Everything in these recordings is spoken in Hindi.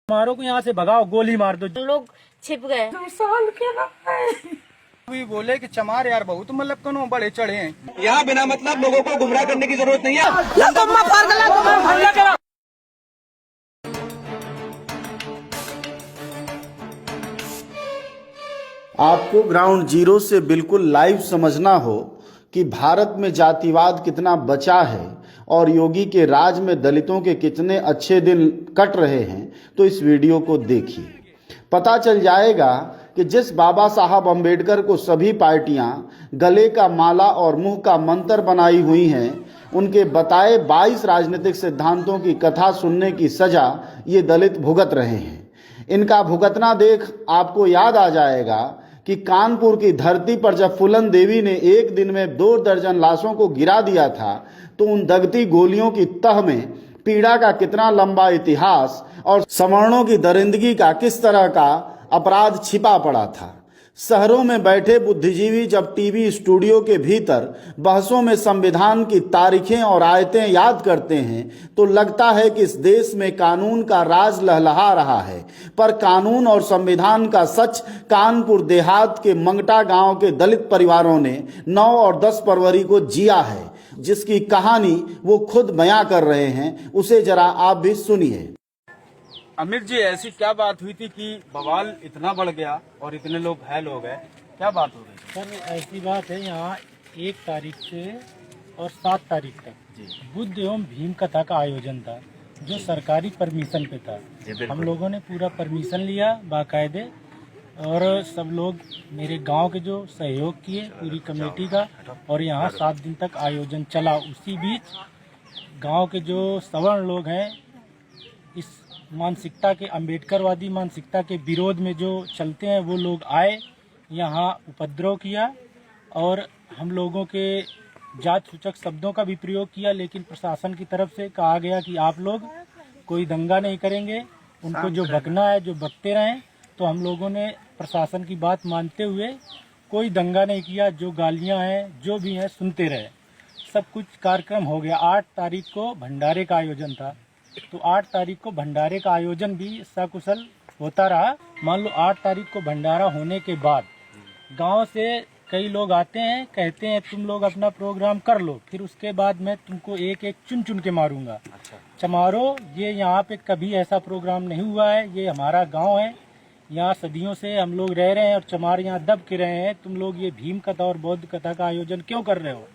मारो को यहाँ से भगाओ, गोली मार दो। लोग छिप गए। 2 साल के अभी बोले कि चमार यार बहुत मतलब कनो बड़े चढ़े हैं। यहाँ बिना मतलब लोगों को गुमराह करने की जरूरत नहीं है। आपको ग्राउंड जीरो से बिल्कुल लाइव समझना हो कि भारत में जातिवाद कितना बचा है और योगी के राज में दलितों के कितने अच्छे दिन कट रहे हैं, तो इस वीडियो को देखिए। पता चल जाएगा कि जिस बाबा साहब अंबेडकर को सभी पार्टियां गले का माला और मुंह का मंत्र बनाई हुई हैं, उनके बताए 22 राजनीतिक सिद्धांतों की कथा सुनने की सजा ये दलित भुगत रहे हैं। इनका भुगतना देख आपको याद आ जाएगा कि कानपुर की धरती पर जब फूलन देवी ने एक दिन में 2 दर्जन लाशों को गिरा दिया था, तो उन दगती गोलियों की तह में पीड़ा का कितना लंबा इतिहास और सवर्णों की दरिंदगी का किस तरह का अपराध छिपा पड़ा था। शहरों में बैठे बुद्धिजीवी जब टीवी स्टूडियो के भीतर बहसों में संविधान की तारीखें और आयतें याद करते हैं, तो लगता है कि इस देश में कानून का राज लहलहा रहा है। पर कानून और संविधान का सच कानपुर देहात के मंगटा गांव के दलित परिवारों ने 9 और 10 फरवरी को जिया है, जिसकी कहानी वो खुद बयां कर रहे हैं। उसे जरा आप भी सुनिए। अमित जी, ऐसी क्या बात हुई थी कि बवाल इतना बढ़ गया और इतने लोग घायल हो गए? क्या बात हो गई? सर ऐसी बात है, यहाँ 1 तारीख से और 7 तारीख तक बुद्ध एवं भीम कथा का आयोजन था, जो सरकारी परमिशन पे था। हम लोगों ने पूरा परमिशन लिया बाकायदे, और सब लोग मेरे गांव के जो सहयोग किए पूरी कमेटी का, और यहाँ 7 दिन तक आयोजन चला। उसी बीच गांव के जो सवर्ण लोग हैं, इस मानसिकता के, अम्बेडकरवादी मानसिकता के विरोध में जो चलते हैं, वो लोग आए, यहाँ उपद्रव किया और हम लोगों के जात सूचक शब्दों का भी प्रयोग किया। लेकिन प्रशासन की तरफ से कहा गया कि आप लोग कोई दंगा नहीं करेंगे, उनको जो बकना है जो बकते रहें। तो हम लोगों ने प्रशासन की बात मानते हुए कोई दंगा नहीं किया। जो गालियां हैं जो भी हैं सुनते रहे। सब कुछ कार्यक्रम हो गया। 8 तारीख को भंडारे का आयोजन था, तो 8 तारीख को भंडारे का आयोजन भी सकुशल होता रहा। मान लो 8 तारीख को भंडारा होने के बाद गांव से कई लोग आते हैं, कहते हैं तुम लोग अपना प्रोग्राम कर लो, फिर उसके बाद मैं तुमको एक एक चुन चुन के मारूंगा। चमारो, ये यहाँ पे कभी ऐसा प्रोग्राम नहीं हुआ है। ये हमारा गांव है, यहाँ सदियों से हम लोग रह रहे हैं और चमार यहाँ दब के रहे हैं। तुम लोग ये भीम कथा और बौद्ध कथा का आयोजन क्यों कर रहे हो?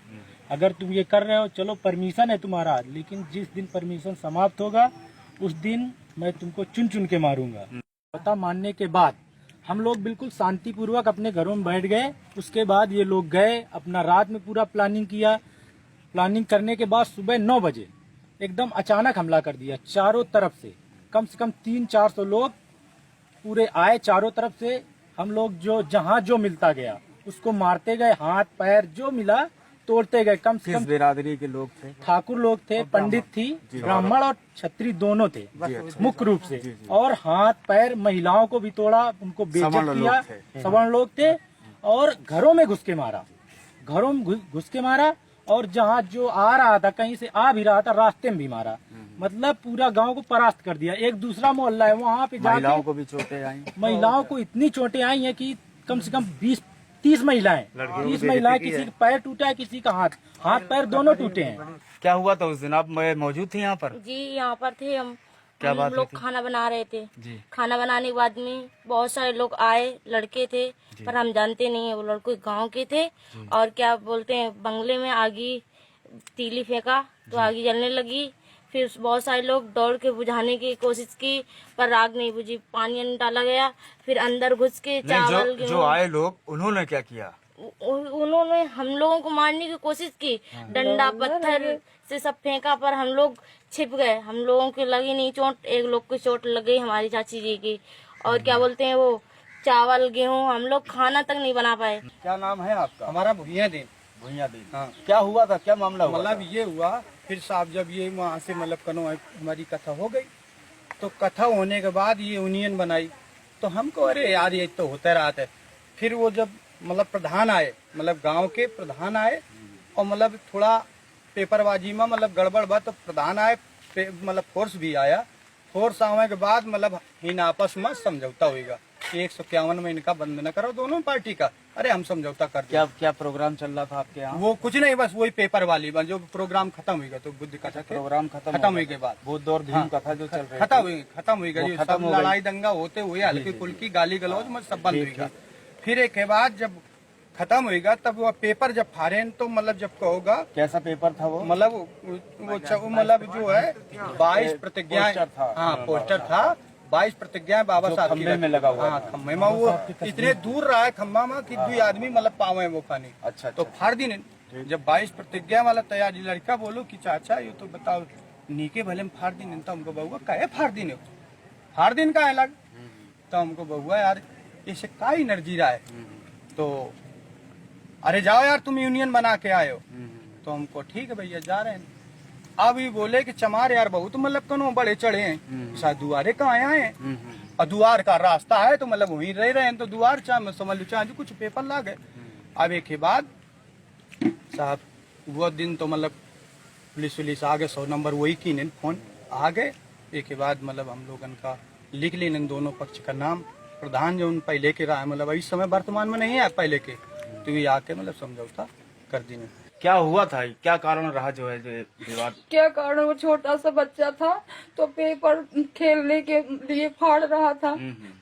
अगर तुम ये कर रहे हो, चलो परमिशन है तुम्हारा, लेकिन जिस दिन परमिशन समाप्त होगा उस दिन मैं तुमको चुन चुन के मारूंगा। पता मानने के बाद हम लोग बिल्कुल शांतिपूर्वक अपने घरों में बैठ गए। उसके बाद ये लोग गए, अपना रात में पूरा प्लानिंग किया। प्लानिंग करने के बाद सुबह 9 बजे एकदम अचानक हमला कर दिया। चारों तरफ से कम 300-400 लोग पूरे आए। चारों तरफ से हम लोग जो जहाँ जो मिलता गया उसको मारते गए, हाथ पैर जो मिला तोड़ते गए। कम से कम बिरादरी के लोग थे? ठाकुर लोग थे, पंडित थी, ब्राह्मण और क्षत्रिय दोनों थे मुख्य रूप से। और हाथ पैर महिलाओं को भी तोड़ा, उनको बेइज्जत किया। सवर्ण लोग थे और घरों में घुस के मारा, घरों में घुस के मारा। और जहाँ जो आ रहा था, कहीं से आ भी रहा था, रास्ते में भी मारा। मतलब पूरा गांव को परास्त कर दिया। एक दूसरा मोहल्ला है, वहाँ पे जाके महिलाओं को भी चोटें आई। महिलाओं को इतनी चोटें आई हैं कि कम से कम 20-30 महिलाएं, 30 महिलाएं, किसी का पैर टूटा है, किसी का हाथ पैर दोनों टूटे हैं। क्या हुआ था उस दिन? आप मौजूद थे यहाँ पर? जी, यहाँ पर थे हम। क्या बात लोग खाना बना रहे थे जी। खाना बनाने के बाद में बहुत सारे लोग आए, लड़के थे, पर हम जानते नहीं है वो लड़के गांव के थे। और क्या बोलते हैं, बंगले में आगी तीली फेंका तो आगी जलने लगी। फिर बहुत सारे लोग दौड़ के बुझाने की कोशिश की, पर आग नहीं बुझी। पानी डाला गया, फिर अंदर घुस के चावल जो आए लोग उन्होंने क्या किया? उन्होंने हम लोगों को मारने की कोशिश की। डंडा पत्थर से सब फेंका, पर हम लोग छिप गए। हम लोगों को लगी नहीं चोट, एक लोग को चोट लग गई, हमारी चाची जी की। और क्या बोलते हैं, वो चावल गेहूं हम लोग खाना तक नहीं बना पाए। क्या नाम है आपका? हमारा भुइया देव। हाँ। क्या हुआ था? क्या मामला हुआ? मतलब ये हुआ, फिर साहब जब ये वहाँ से मतलब कनो हमारी कथा हो गई, तो कथा होने के बाद ये यूनियन बनाई। तो हमको अरे यार ये तो होता रहा था। फिर वो जब मतलब प्रधान आए, मतलब गांव के प्रधान आए, और मतलब थोड़ा पेपरबाजी में मतलब गड़बड़ बा, तो प्रधान आए, मतलब फोर्स भी आया। फोर्स आने के बाद मतलब इन आपस में समझौता होगा कि 151 में इनका बंद न करो दोनों पार्टी का। अरे हम समझौता कर दिया। क्या क्या प्रोग्राम चल रहा था आपके यहाँ? वो कुछ नहीं, बस वही पेपर वाली जो प्रोग्राम खत्म हुई तो बुद्ध कथा प्रोग्राम खत्म हुई के बाद बुद्ध और भीम कथा जो चल रही खत्म हुई गई, सब लड़ाई दंगा होते हुए हल्की फुल्की गाली गलौज में सब बंद हुई। फिर एक के बाद जब खत्म होगा तब वो पेपर जब फाड़े तो मतलब जब कहोगा कैसा पेपर था वो? मतलब वो मतलब जो है 22 प्रतिज्ञाएं, हाँ पोस्टर था 22 प्रतिज्ञाएं बाबा साहब खम्भे में लगा हुआ। हाँ खम्भे में वो इतने दूर रहा है खम्भा में कि 2 आदमी मतलब पावे वो पानी। अच्छा तो फाड़ दी नहीं। जब 22 प्रतिज्ञा वाला तैयारी लड़का बोलो कि चाचा ये तो बताओ नीके भले में फाड़ दी नहीं, तो हमको बहुआ काहे फाड़ दी नहीं, फाड़ दिन का अलग। तो हमको बहुआ यार इससे का एनर्जी रहा है, तो अरे जाओ यार तुम यूनियन बना के आए हो। तो हमको ठीक है भैया जा रहे हैं। अब ये बोले कि चमार यार बहुत मतलब कनो बड़े चढ़े हैं, शायद दुआरे कहाँ आए हैं और दुआर का रास्ता है तो मतलब वहीं रह रहे हैं, तो दुआर चाह समझ लो चाह कुछ पेपर ला गए। अब एक के बाद साहब वो दिन तो मतलब पुलिस आ गए, 100 नंबर वही की नहीं फोन आ गए। एक के बाद मतलब हम लोगन का लिख ली दोनों पक्ष का नाम, प्रधान जो उन पहले के रहा है मतलब इस समय वर्तमान में नहीं है पहले के, तो ये आके मतलब समझौता कर दी। क्या हुआ था, क्या कारण रहा जो है विवाद? क्या कारण, वो छोटा सा बच्चा था तो पेपर खेलने के लिए फाड़ रहा था,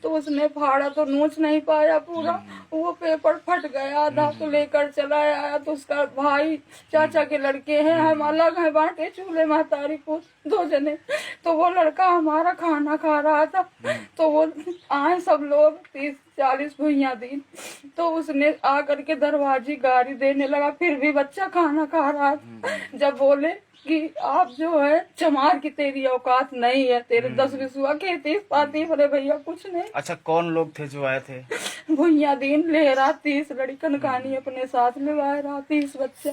तो उसने फाड़ा तो नोच नहीं पाया पूरा, वो पेपर फट गया आधा, तो लेकर चला आया। तो उसका भाई चाचा के लड़के हैं, हम अलग हैं बांटे चूल्हे महतारी पुत 2 जने। तो वो लड़का हमारा खाना खा रहा था, तो वो आए सब लोग 30-40 भुइयां दी, तो उसने आकर के दरवाजे गाड़ी देने लगा, फिर भी बच्चा खाना खा रहा था। जब बोले कि आप जो है चमार की तेरी औकात नहीं है, तेरे 10 विसुआ के 30 पाती, बोले भैया कुछ नहीं। अच्छा कौन लोग थे जो आए थे? भुइया दीन ले रहा 30 लड़कन कहानी अपने साथ ले आए रहा 30 बच्चा,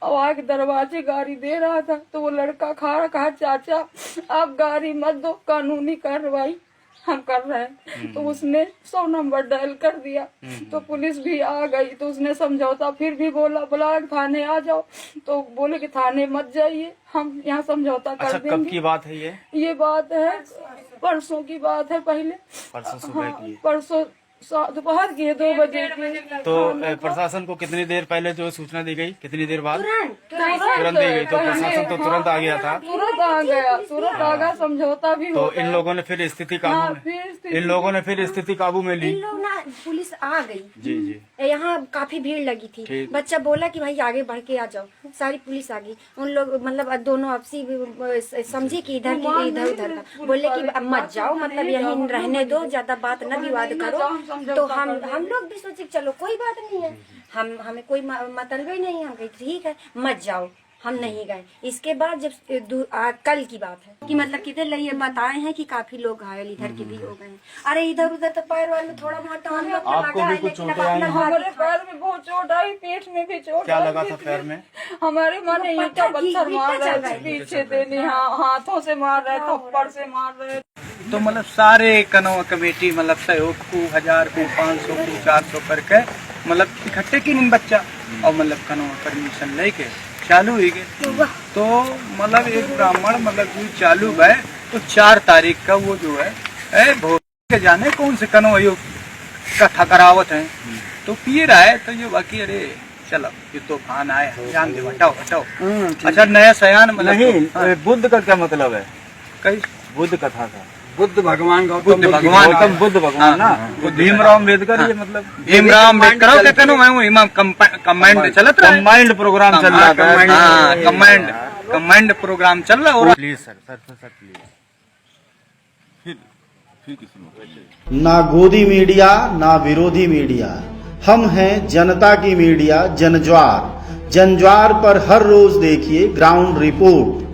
और आके दरवाजे गाड़ी दे रहा था। तो वो लड़का खा कहा चाचा आप गाड़ी मत दो, कानूनी कार्रवाई हम कर रहे हैं। तो उसने 100 नंबर डायल कर दिया, तो पुलिस भी आ गई। तो उसने समझौता फिर भी बोला थाने आ जाओ, तो बोले कि थाने मत जाइए, हम यहाँ समझौता कर देंगे। कब की बात है ये बात है परसों की बात है, पहले परसों सुबह की है। परसों दोपहर की 2 बजे की। तो प्रशासन को कितनी देर पहले जो सूचना दी गई, कितनी देर बाद? तुरंत दी गई। तो प्रशासन तो तुरंत आ गया था, तुरंत आ गया, समझौता भी तो हो इन लोगों ने फिर स्थिति काबू में, इन लोगों ने फिर स्थिति काबू में ली। इन लोग ना पुलिस आ गई जी जी, यहाँ काफी भीड़ लगी थी। बच्चा बोला कि भाई आगे बढ़ के आ जाओ, सारी पुलिस आ गई। उन लोग मतलब दोनों आपसी समझे कि इधर उधर का, बोले कि मत जाओ, मतलब यहीं रहने दो, ज्यादा बात न विवाद करो। तो हम लोग भी सोचे चलो कोई बात नहीं है, हमें कोई मतलब ही नहीं, हम कहे ठीक है मत जाओ, हम नहीं गए। इसके बाद जब कल की बात है कि मतलब कितने ये बताए हैं कि काफी लोग घायल इधर के भी हो गए हैं। अरे इधर उधर तो पैर वाल में थोड़ा बहुत तो आपको भी कुछ चोटें आई? हमारे पैर में बहुत चोट आई, पेट में भी चोट। क्या लगा था पैर में? हमारे मन ईटा पत्थर मार रहे थे पीछे देने, हाथों से मार रहे, थप्पड़ से मार रहे। तो मतलब सारे कनवा कमेटी मतलब सहयोग को 1000 को 500 को 400 करके मतलब इकट्ठे की नहीं बच्चा, और मतलब कनवा परमिशन लेके चालू हुई गए। तो मतलब एक ब्राह्मण मतलब जो चालू है तो 4 तारीख का वो जो है भोर के जाने कौन से कनवा यो कथा करावत है, तो पिए रहा है। तो ये बाकी अरे चलो ये तूफान आए, जान दे, हटाओ। अच्छा नया सयान मतलब नहीं, बुद्ध का क्या मतलब है? कई बुद्ध कथा का, बुद्ध भगवान बुद्ध भगवान ना, भीमराव अम्बेडकर, ये मतलब भीमराव अम्बेडकर के कनो मैं इमाम कमांड चलत रहा है, कमांड प्रोग्राम चल रहा था, कमांड प्रोग्राम चल रहा है। Please sir please. ना गोदी मीडिया ना विरोधी मीडिया, हम हैं जनता की मीडिया जनज्वार। जनज्वार पर हर रोज देखिए ग्राउंड रिपोर्ट।